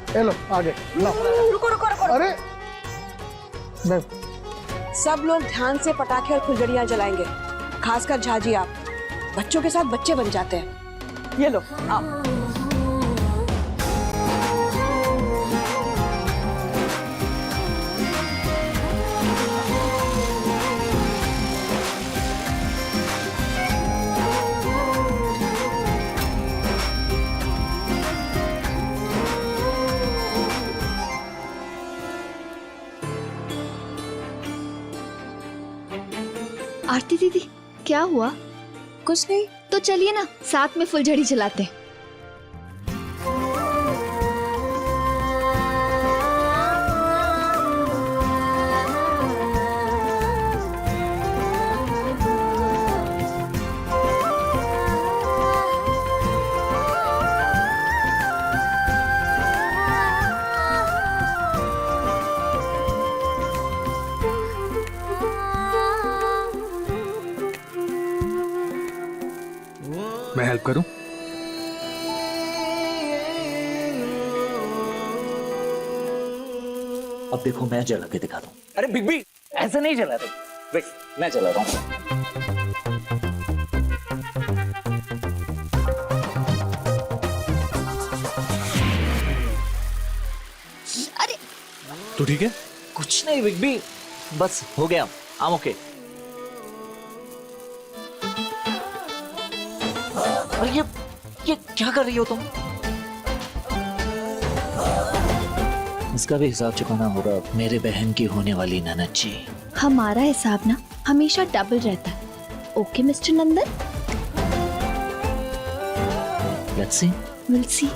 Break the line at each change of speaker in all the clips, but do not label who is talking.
ये लो आगे लो।
रुको रुको रुको।
अरे
सब लोग ध्यान से पटाखे और फुलझड़ियां जलाएंगे, खासकर झाजी आप। बच्चों के साथ बच्चे बन जाते हैं। ये लो आओ।
आरती दीदी, क्या हुआ?
कुछ नहीं।
तो चलिए ना, साथ में फुलझड़ी जलाते हैं।
मैं हेल्प करूं?
अब देखो मैं जला के दिखा दूं। अरे बिग बी ऐसे नहीं जला रहे। वेट, मैं जला रहा हूं।
अरे
तू ठीक है?
कुछ नहीं बिग बी, बस हो गया। I'm okay। अरे ये क्या कर रही हो तुम? इसका भी हिसाब चुकाना होगा मेरे बहन की होने वाली ननद जी।
हमारा हिसाब ना हमेशा डबल रहता है। Okay mister Nandan,
let's see.
Will see.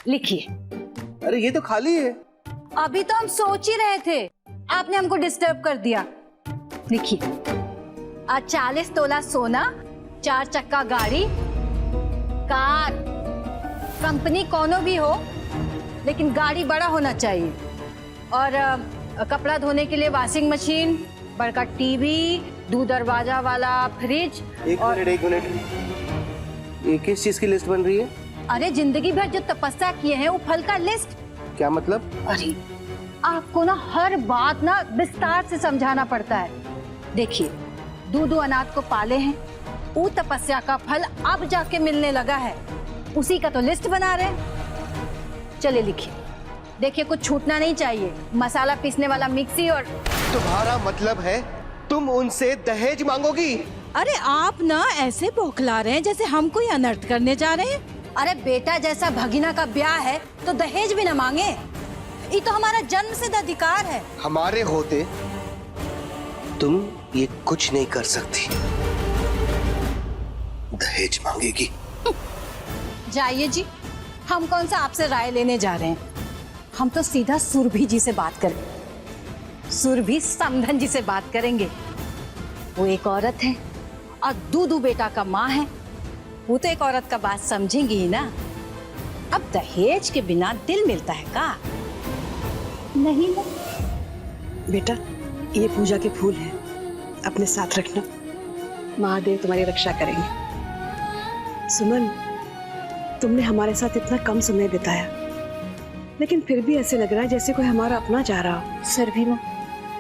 लिखिए।
अरे ये तो खाली है।
अभी तो हम सोच ही रहे थे, आपने हमको डिस्टर्ब कर दिया। लिखिए, आज 40 तोला सोना, 4 चक्का गाड़ी, कार, कंपनी कोनो भी हो, लेकिन गाड़ी बड़ा होना चाहिए। और कपड़ा धोने के लिए वॉशिंग मशीन, बड़का टीवी, 2 दरवाजा वाला फ्रिज।
एक मिनट, ये किस चीज की लिस्ट बन रही है?
अरे जिंदगी भर जो तपस्या किए हैं वो फल का लिस्ट।
क्या मतलब?
अरे आपको ना हर बात ना विस्तार से समझाना पड़ता है। देखिए, 2 अनाथ को पाले हैं, वो तपस्या का फल अब जाके मिलने लगा है, उसी का तो लिस्ट बना रहे हैं। चलिए लिखिए। देखिए, कुछ छूटना नहीं चाहिए। मसाला पीसने वाला मिक्सी और
तुम्हारा मतलब है तुम उनसे दहेज मांगोगी?
अरे आप ना ऐसे बौखला रहे हैं जैसे हम कोई अनर्थ करने जा रहे हैं।
अरे बेटा जैसा भगीना का ब्याह है तो दहेज भी न मांगे, ये तो हमारा जन्मसिद्ध अधिकार है।
हमारे होते तुम ये कुछ नहीं कर सकती। दहेज मांगेगी?
जाइए जी, हम कौन सा आपसे राय लेने जा रहे हैं। हम तो सीधा सुरभि जी से बात करेंगे। सुरभि समधन जी से बात करेंगे। वो एक औरत है और 2 बेटा का माँ है। वो तो एक औरत का बात समझेंगी ही ना। अब दहेज के बिना दिल मिलता है का? नहीं ना।
बेटा, ये पूजा के फूल हैं, अपने साथ रखना। महादेव तुम्हारी रक्षा करेंगे। सुमन, तुमने हमारे साथ इतना कम समय बिताया, लेकिन फिर भी ऐसे लग रहा है जैसे कोई हमारा अपना जा रहा हो।
सुरभि माँ,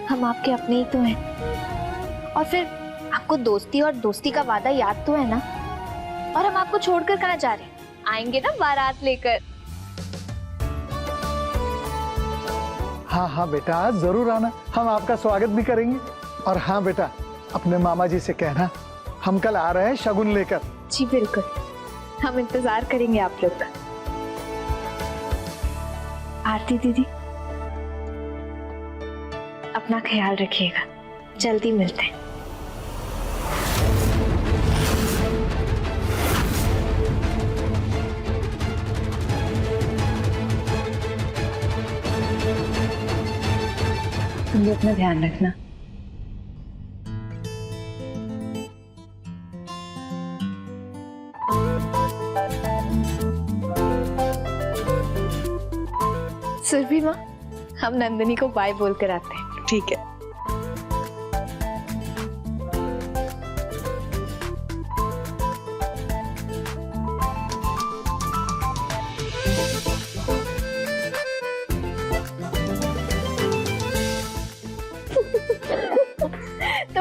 हम आपके अपने ही तो हैं। और फिर आपको दोस्ती और दोस्ती का वादा याद तो है ना? और हम आपको छोड़कर कहाँ जा रहे हैं? आएंगे ना बारात लेकर।
हाँ हाँ बेटा, जरूर आना, हम आपका स्वागत भी करेंगे। और हाँ बेटा, अपने मामा जी से कहना हम कल आ रहे हैं शगुन लेकर।
जी बिल्कुल, हम इंतजार करेंगे आप लोग का। आरती दीदी, अपना ख्याल रखिएगा, जल्दी मिलते हैं।
तुम भी अपना ध्यान रखना।
सुरभि माँ, हम नंदिनी को बाय बोल कर आते हैं।
ठीक है।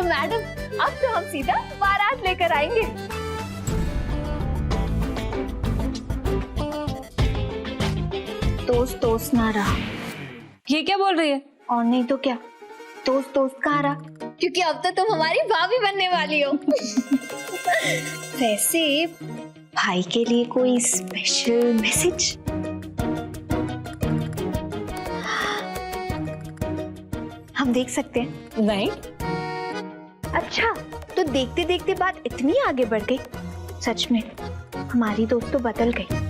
मैडम अब तो हम सीधा बारात लेकर आएंगे। दोस्त दोस्त ना रहा।
ये क्या बोल रही है?
और नहीं तो क्या, दोस्त दोस्त कहाँ रहा, क्योंकि अब तो तुम हमारी भाभी बनने वाली हो। वैसे भाई के लिए कोई स्पेशल मैसेज? हम देख सकते हैं?
नहीं।
अच्छा, तो देखते देखते बात इतनी आगे बढ़ गई। सच में हमारी दोस्त तो बदल गई।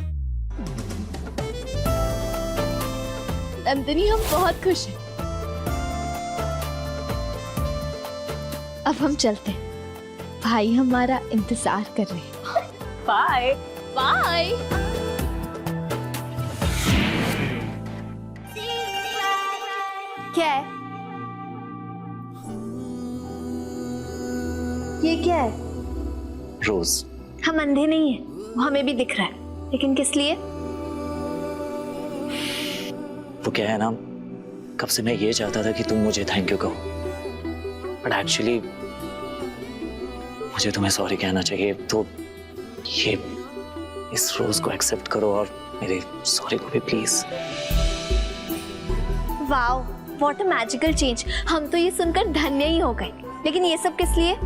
नंदिनी, हम बहुत खुश हैं। अब हम चलते हैं, भाई हमारा इंतजार कर रहे हैं।
Bye
bye. क्या है ये? क्या है?
रोज।
हम अंधे नहीं हैं, वो हमें भी दिख रहा है, लेकिन किस लिए?
वो क्या है ना, कब से मैं ये चाहता था कि तुम मुझे थैंक यू कहो, बट एक्चुअली मुझे तुम्हें सॉरी कहना चाहिए। तो ये इस रोज को एक्सेप्ट करो और मेरे सॉरी को भी please.
Wow, what a magical change. हम तो ये सुनकर धन्य ही हो गए, लेकिन ये सब किस लिए?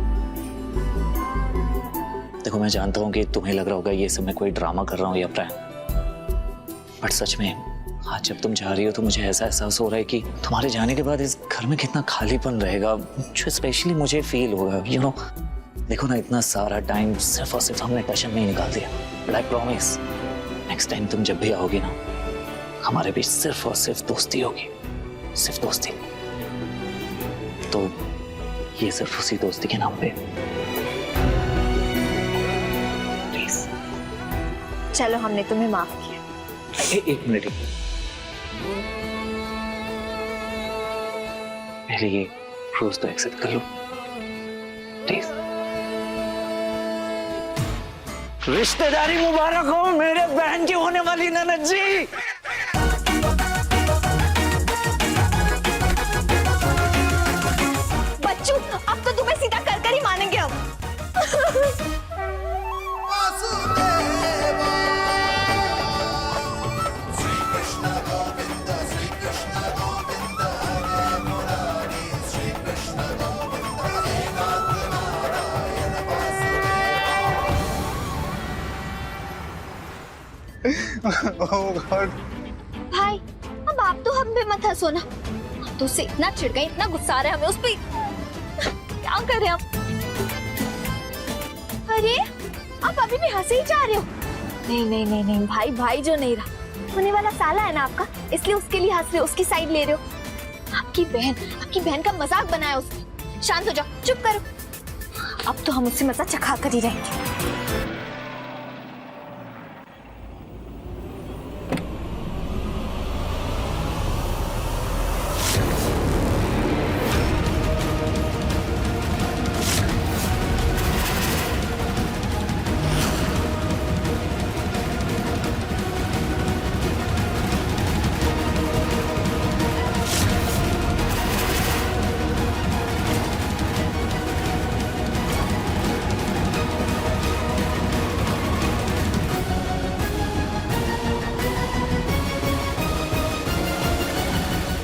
देखो, मैं जानता हूँ कि तुम्हें लग रहा होगा ये सब मैं कोई ड्रामा कर रहा हूँ या प्रैंक, बट सच में आज जब तुम जा रही हो तो मुझे ऐसा एहसास हो रहा है कि तुम्हारे जाने के बाद इस घर में कितना खालीपन रहेगा, जो स्पेशली मुझे फील होगा। यू नो, देखो ना, इतना सारा टाइम सिर्फ और सिर्फ हमने टशन में ही निकाल दिया, but I promise next time तुम जब भी आओगी ना, हमारे बीच सिर्फ और सिर्फ दोस्ती होगी, सिर्फ दोस्ती। तो ये सिर्फ उसी दोस्ती के नाम पे। प्लीज।
चलो, हमने तुम्हें माफ किया।
एक मिनट, पहले ये रोज तो एक्सेप्ट कर लो प्लीज। रिश्तेदारी मुबारक हो मेरे बहन की होने वाली ननद जी।
बच्चू, अब तो तुम्हें सीधा कर ही मानेंगे हम। भाई, अब आप तो हम पे मत हंसो ना, हम तो उससे इतना चिढ़ गए, इतना गुस्सा आ रहा है हमें उस पे। क्या करें हम? अरे, आप अभी भी हंसे ही जा रहे हो। नहीं नहीं नहीं नहीं भाई, भाई जो नहीं रहा, होने वाला साला है ना आपका, इसलिए उसके लिए हंस रहे हो, उसकी साइड ले रहे हो। आपकी बहन का मजाक बनाया उसने। शांत हो जाओ, चुप करो। अब तो हम उससे मजा चखा कर ही रहेंगे।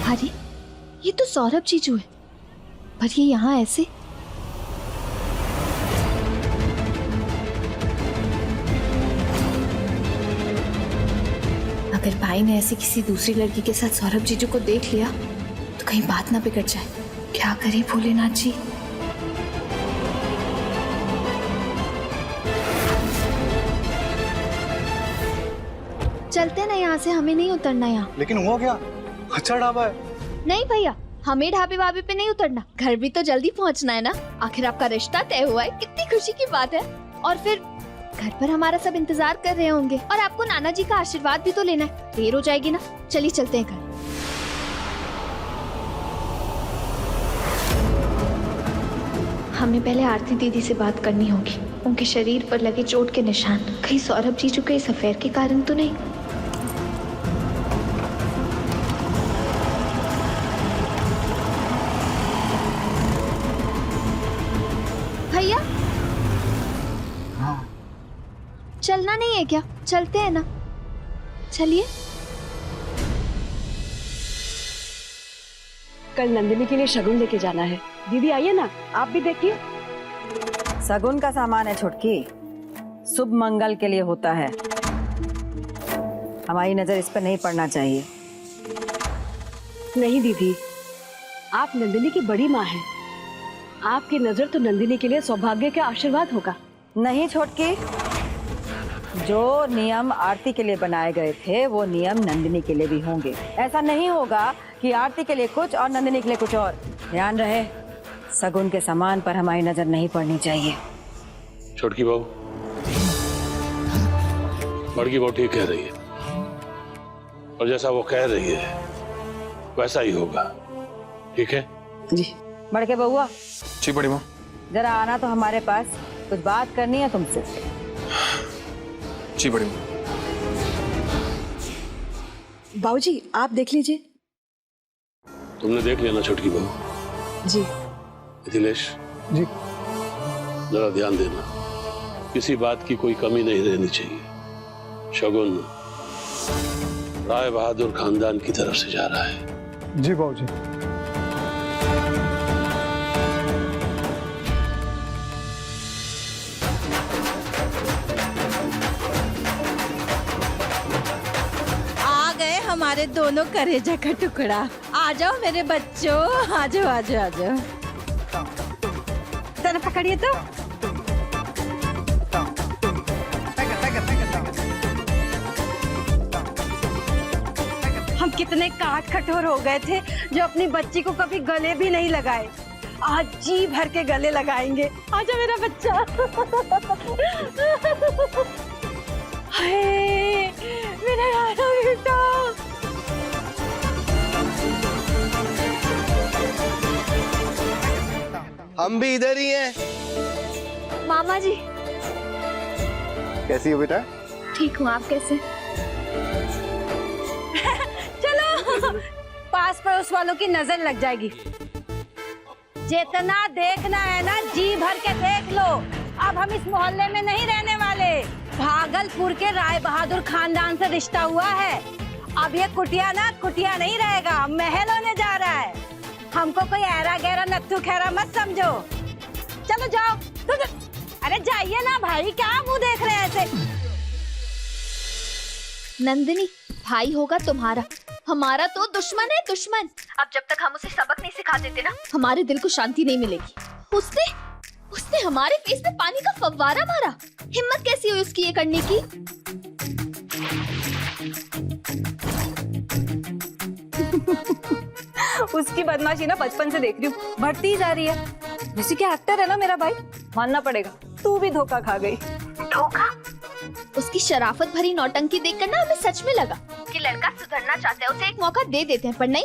अरे, ये तो सौरभ जीजू है, पर ये यहाँ ऐसे? अगर भाई ने ऐसे किसी दूसरी लड़की के साथ सौरभ जीजू को देख लिया तो कहीं बात ना बिगड़ जाए। क्या करें भोलेनाथ जी? चलते ना यहाँ से, हमें नहीं उतरना यहाँ।
लेकिन हुआ क्या? अच्छा ढाबा है।
नहीं भैया, हमें ढाबे वाबे पे नहीं उतरना, घर भी तो जल्दी पहुंचना है ना। आखिर आपका रिश्ता तय हुआ है, कितनी खुशी की बात है। और फिर घर पर हमारा सब इंतजार कर रहे होंगे, और आपको नाना जी का आशीर्वाद भी तो लेना है। देर हो जाएगी ना, चलिए चलते हैं घर। हमें पहले आरती दीदी से बात करनी होगी। उनके शरीर पर लगे चोट के निशान कहीं सौरभ जीजू के इस अफेयर के कारण तो नहीं। चलना नहीं है क्या? चलते हैं ना, चलिए।
कल नंदिनी के लिए शगुन लेके जाना है। दीदी आइए ना, आप भी देखिए।
सगुन का सामान है छोटकी, शुभ मंगल के लिए होता है। हमारी नजर इस पर नहीं पड़ना चाहिए।
नहीं दीदी, आप नंदिनी की बड़ी माँ हैं। आपकी नजर तो नंदिनी के लिए सौभाग्य का आशीर्वाद होगा।
नहीं छोटकी, जो नियम आरती के लिए बनाए गए थे वो नियम नंदिनी के लिए भी होंगे। ऐसा नहीं होगा कि आरती के लिए कुछ और नंदिनी के लिए कुछ और। ध्यान रहे, सगुन के सामान पर हमारी नजर नहीं पड़नी चाहिए।
छोटकी बहू, बड़की बहू ठीक कह रही है, और जैसा वो कह रही है वैसा ही होगा। ठीक है
जी। बड़के बउआ,
जी बड़ी माँ।
जरा आना तो हमारे पास, कुछ बात करनी है तुमसे।
जी बड़ी माँ।
बाबूजी, आप देख लीजिए।
तुमने देख लिया ना छोटकी बहू?
जी।
मिथिलेश
जी।
जरा ध्यान देना, किसी बात की कोई कमी नहीं रहनी चाहिए। शगुन राय बहादुर खानदान की तरफ से जा रहा है।
जी बाबूजी।
आ गए हमारे दोनों करेजा का टुकड़ा। आ जाओ मेरे बच्चों, आ जाओ आ जाओ आ जाओ।
जरा पकड़िए तो।
हम कितने काट कठोर हो गए थे जो अपनी बच्ची को कभी गले भी नहीं लगाए। आज जी भर के गले लगाएंगे। आजा मेरा बच्चा। हाय मेरा यारा बेटा।
हम भी इधर ही हैं।
मामा जी।
कैसी हो बेटा?
ठीक हूँ, आप कैसे?
पास पड़ोस वालों की नजर लग जाएगी। जितना देखना है ना जी भर के देख लो। अब हम इस मोहल्ले में नहीं रहने वाले। भागलपुर के राय बहादुर खानदान से रिश्ता हुआ है। अब ये कुटिया ना कुटिया नहीं रहेगा, महल होने जा रहा है। हमको कोई ऐरा गैरा नत्थू खैरा मत समझो। चलो जाओ। अरे जाइए ना भाई, क्या मुंह देख रहे हैं ऐसे?
नंदिनी, भाई होगा तुम्हारा, हमारा तो दुश्मन है दुश्मन। अब जब तक हम उसे सबक नहीं सिखा देते ना, हमारे दिल को शांति नहीं मिलेगी। उसने हमारे फेस में पानी का फव्वारा मारा। हिम्मत कैसी हुई उसकी ये करने की?
उसकी बदमाशी ना बचपन से देख रही हूँ, बढ़ती जा रही है। जैसे कि एक्टर है ना मेरा भाई, मानना पड़ेगा। तू भी धोखा खा गई।
धोखा? उसकी शराफत भरी नौटंकी देखकर ना हमें सच में लगा कि लड़का सुधरना चाहता है, उसे एक मौका दे देते हैं। पर नहीं,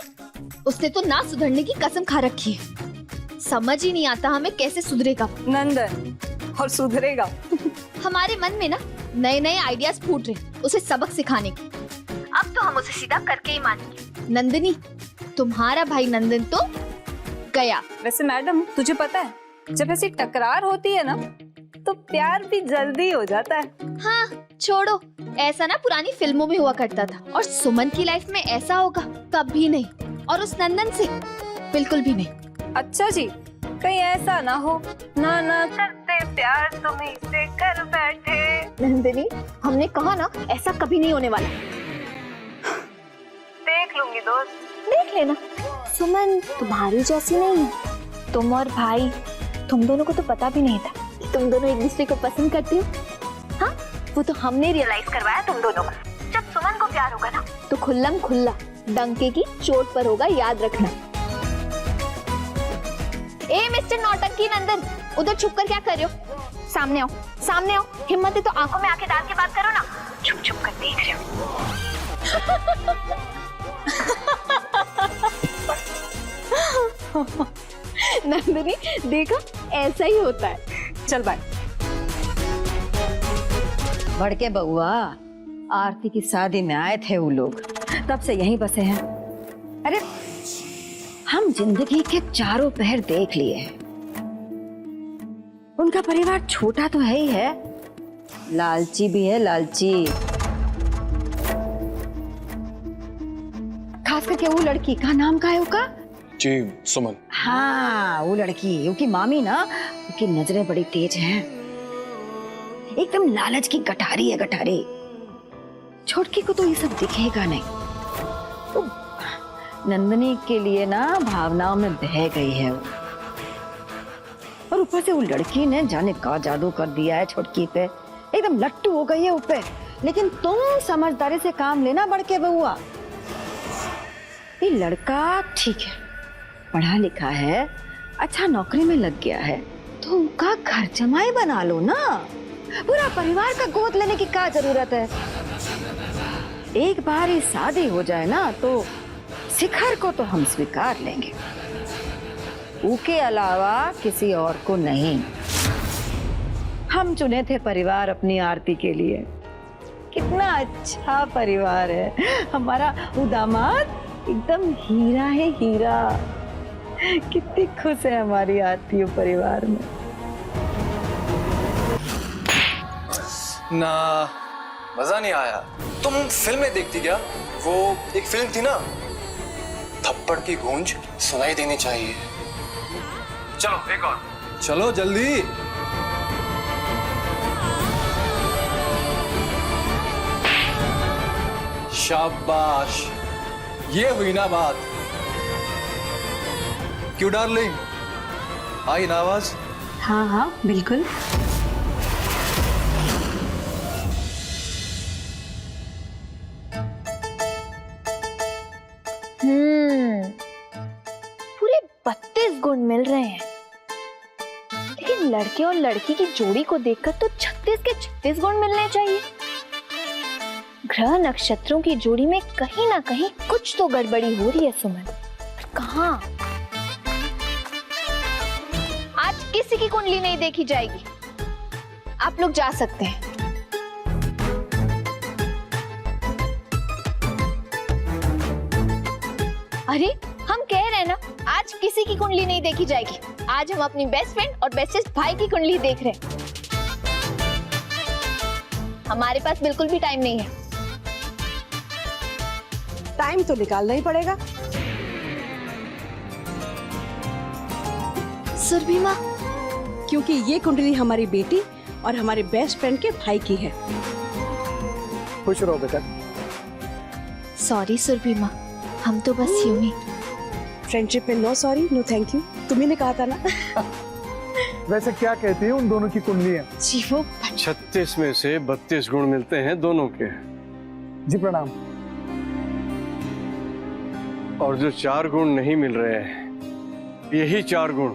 उसने तो ना सुधरने की कसम खा रखी है। समझ ही नहीं आता हमें कैसे सुधरेगा
नंदन, और सुधरेगा।
हमारे मन में ना नए नए आइडियाज फूट रहे उसे सबक सिखाने के। अब तो हम उसे सीधा करके ही मानेंगे। नंदिनी, तुम्हारा भाई नंदन तो गया।
वैसे मैडम, तुझे पता है, जब ऐसी टकरार होती है ना तो प्यार भी जल्दी हो जाता है।
हाँ छोड़ो, ऐसा ना पुरानी फिल्मों में हुआ करता था। और सुमन की लाइफ में ऐसा होगा कभी नहीं, और उस नंदन से बिल्कुल भी नहीं।
अच्छा जी, कहीं ऐसा ना हो ना करते प्यार तुम्हीं से कर बैठे।
नंदिनी, हमने कहा ना ऐसा कभी नहीं होने वाला।
देख लूंगी दोस्त।
देख लेना। सुमन तुम्हारी जैसी नहीं है। तुम और भाई, तुम दोनों को तो पता भी नहीं था कि तुम दोनों एक दूसरे को पसंद करती हो। हाँ, वो तो हमने रियलाइज करवाया तुम दोनों को। जब सुमन को प्यार होगा ना तो खुल्लम खुल्ला डंके की चोट पर होगा, याद रखना। ए मिस्टर नौटंकी नंदन, उधर छुप कर क्या कर रहे हो? सामने आओ, सामने आओ। हिम्मत है तो आंखों में आंखें डाल के बात करो ना। छुप छुप कर देख रहे हो। नंदिनी, देखो ऐसा ही होता है।
चल बाय। बड़के बउआ, आरती की शादी में आए थे वो लोग, तब से यहीं बसे हैं। अरे हम जिंदगी के चारों पहर देख लिए हैं। उनका परिवार छोटा तो है ही है, लालची भी है, लालची। खास करके वो लड़की का नाम का है उसका?
जी सुमन।
हाँ वो लड़की, उसकी मामी ना, उसकी नजरें बड़ी तेज हैं, एकदम लालच की गठारी है, गठारी। छोटकी को तो ये सब दिखेगा नहीं, तो नंदनी के लिए ना भावनाओं में बह गई है वो। और ऊपर से वो लड़की ने जाने का जादू कर दिया है छोटकी पे, एकदम लट्टू हो गई है ऊपर। लेकिन तुम समझदारी से काम लेना बढ़ के बहुआ। ये लड़का ठीक है, पढ़ा लिखा है, अच्छा नौकरी में लग गया है, तो उनका घर जमाई बना लो ना। पूरा परिवार का गोद लेने की क्या जरूरत है? एक बार ही शादी हो जाए ना तो शिखर को तो हम स्वीकार लेंगे, उसके अलावा किसी और को नहीं। हम चुने थे परिवार अपनी आरती के लिए। कितना अच्छा परिवार है हमारा, वो दामाद एकदम हीरा है, हीरा। कितनी खुश है हमारी आरती परिवार में।
ना मजा नहीं आया। तुम फिल्म में देखती क्या? वो एक फिल्म थी ना, थप्पड़ की गूंज सुनाई देनी चाहिए। चलो एक और, चलो जल्दी। शाबाश, ये हुई ना बात। क्यों डार्लिंग, आई ना आवाज?
हाँ हाँ बिल्कुल।
पूरे 32 गुण मिल रहे हैं, लेकिन लड़के और लड़की की जोड़ी को देखकर तो 36 के 36 गुण मिलने चाहिए। ग्रह नक्षत्रों की जोड़ी में कहीं ना कहीं कुछ तो गड़बड़ी हो रही है सुमन, पर कहाँ? आज किसी की कुंडली नहीं देखी जाएगी, आप लोग जा सकते हैं। अरे हम कह रहे हैं ना, आज किसी की कुंडली नहीं देखी जाएगी। आज हम अपनी बेस्ट फ्रेंड और बेस्टेस्ट भाई की कुंडली देख रहे हैं। हमारे पास बिल्कुल भी टाइम नहीं है।
टाइम तो निकालना ही पड़ेगा।
सुरभि माँ,
क्योंकि ये कुंडली हमारी बेटी और हमारे बेस्ट फ्रेंड के भाई की है।
खुश रहो बेटा।
सॉरी सुरभि माँ, हम तो बस यूं ही।
फ्रेंडशिप में no sorry no thank you, तुम्ही ने कहा था ना।
वैसे क्या कहती है उन दोनों की कुंडलियां?
जी वो
36 में से 32 गुण मिलते हैं दोनों के।
जी प्रणाम।
और जो 4 गुण नहीं मिल रहे हैं, यही 4 गुण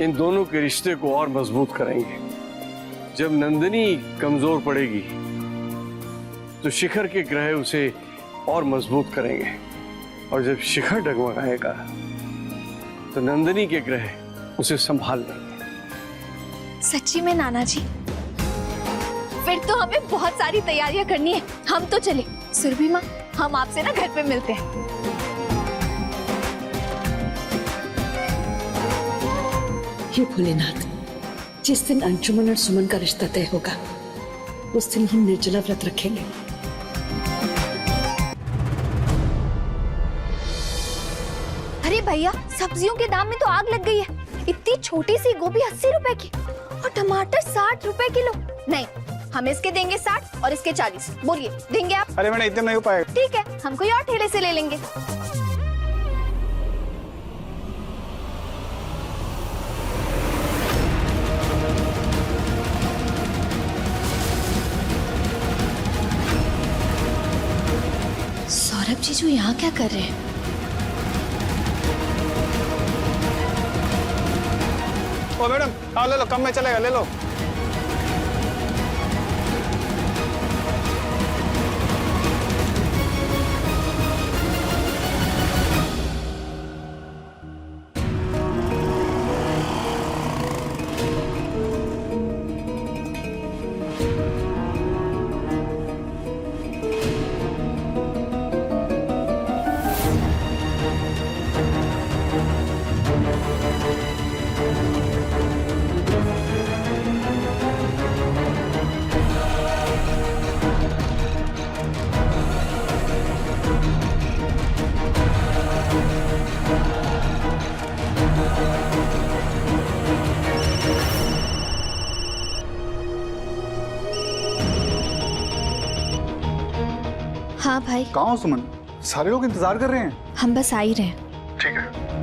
इन दोनों के रिश्ते को और मजबूत करेंगे। जब नंदिनी कमजोर पड़ेगी तो शिखर के ग्रह उसे और मजबूत करेंगे, और जब शिखर डगमगाएगा तो नंदिनी के ग्रह उसे संभाल लेंगे।
सच्ची में नाना जी, फिर तो हमें बहुत सारी तैयारियां करनी है। हम तो चले। सुरभि माँ, हम आपसे ना घर पे मिलते हैं।
हे भोलेनाथ, जिस दिन अंशुमन और सुमन का रिश्ता तय होगा उस दिन हम निर्जला व्रत रखेंगे।
अरे भैया, सब्जियों के दाम में तो आग लग गई है। इतनी छोटी सी गोभी 80 रुपए की और टमाटर 60 रुपए किलो। नहीं, हम इसके देंगे 60 और इसके 40। बोलिए, देंगे आप?
अरे मैंने इतने नहीं हो पाएगा।
ठीक है, हम कोई और ठेले से ले लेंगे। सौरभ जीजू यहाँ क्या कर रहे हैं?
ओ मैडम, हाँ ले लो, कम में चलेगा, ले लो।
भाई
कहाँ हो सुमन? सारे लोग इंतजार कर रहे हैं।
हम बस आ ही रहे हैं।
ठीक है।